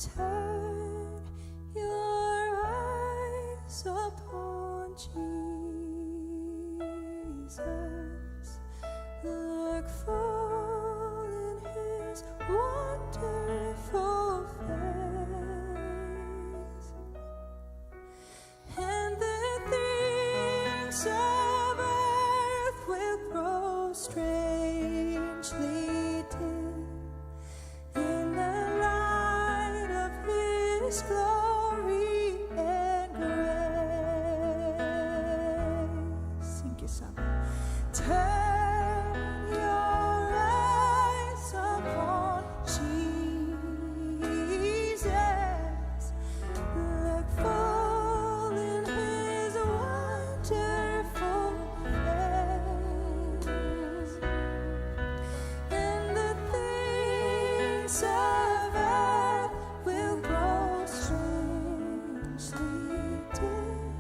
Turn your eyes upon Jesus. Look full in his wonderful face, and the things of earth will grow strangely dim in the light of his glory and grace. Sing it, son. Turn your eyes upon Jesus. Look full in his wonderful face, and the things of earth will grow strangely dim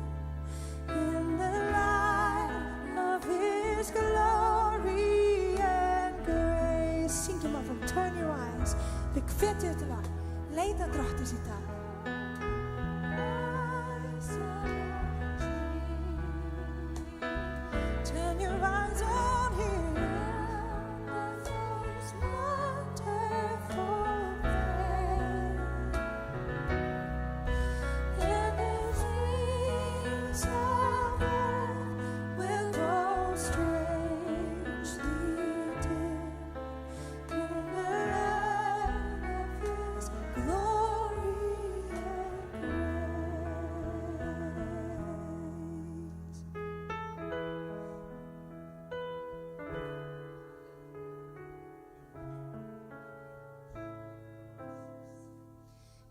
in the light of his glory and grace. Sing det man får. Turn your eyes. Bekvämt utöver. Leita drahtu sitä. Turn your eyes on him. His wonderful face, and his wings of earth will grow strangely dim in the light of his glory and grace.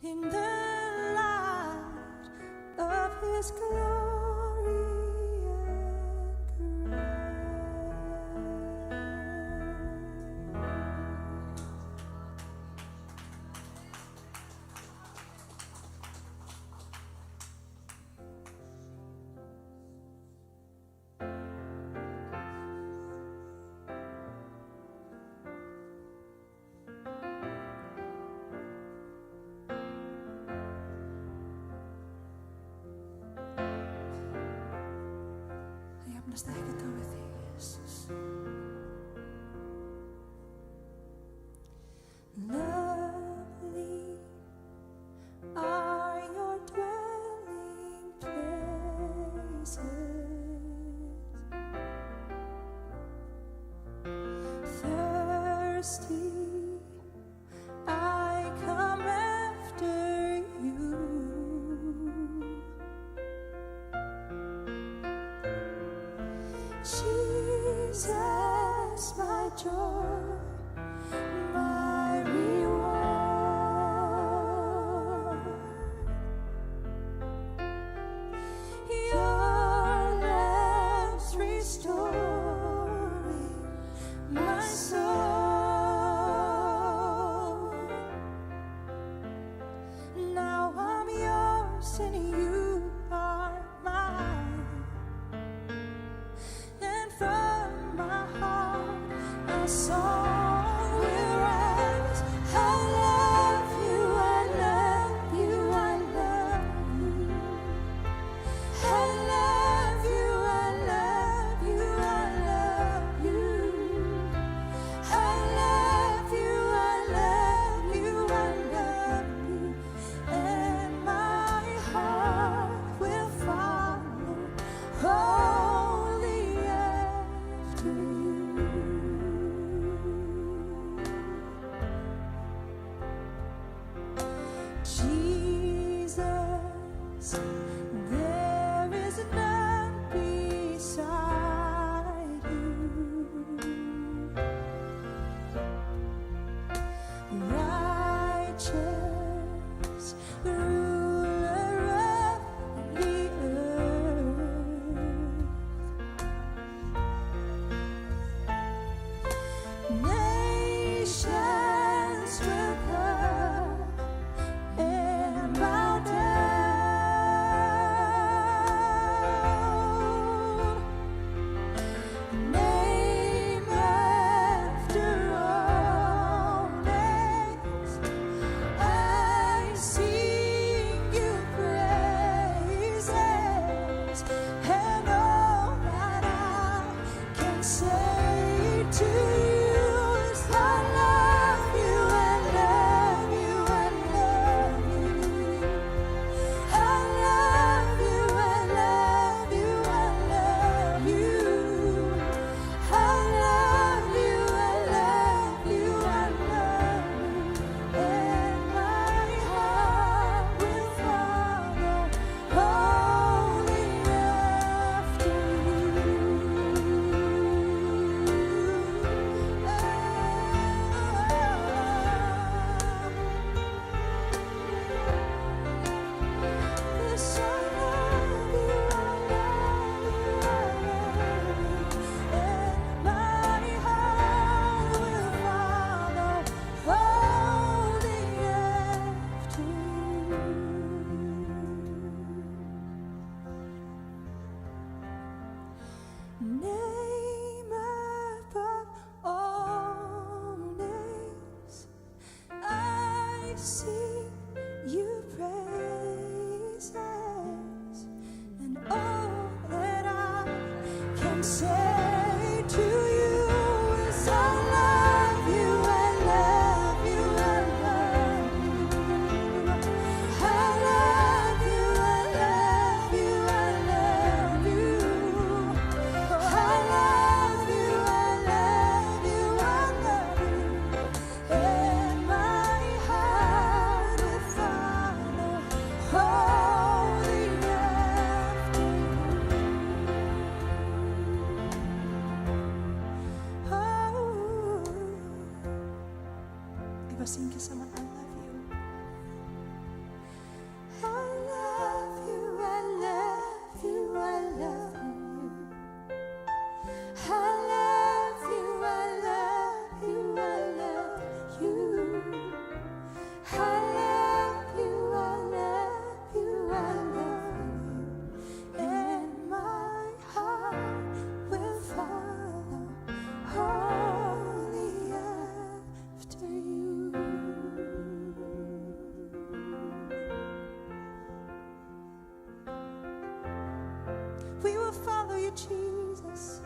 In the light of his glory and Jag öppnar stärket av dig, Jesus. Lovely are your dwelling places. Thirsty, I come after you. Jesus, my joy, my reward. Your love's restoring my soul. Now I'm yours and you are mine. And from my heart a song will rise. I love you, I love you, I love you. I love you, I love you, I love you. I love you, I love you, I love you. And my heart will follow wholly after you. Jesus, there is none beside you. Righteous ruler of the earth, bersaing sama I love you. I love you, I love you, I love you. I love you, I love you, I love you. I love you, I love you, I love you. And my heart will follow only after you. We will follow you, Jesus.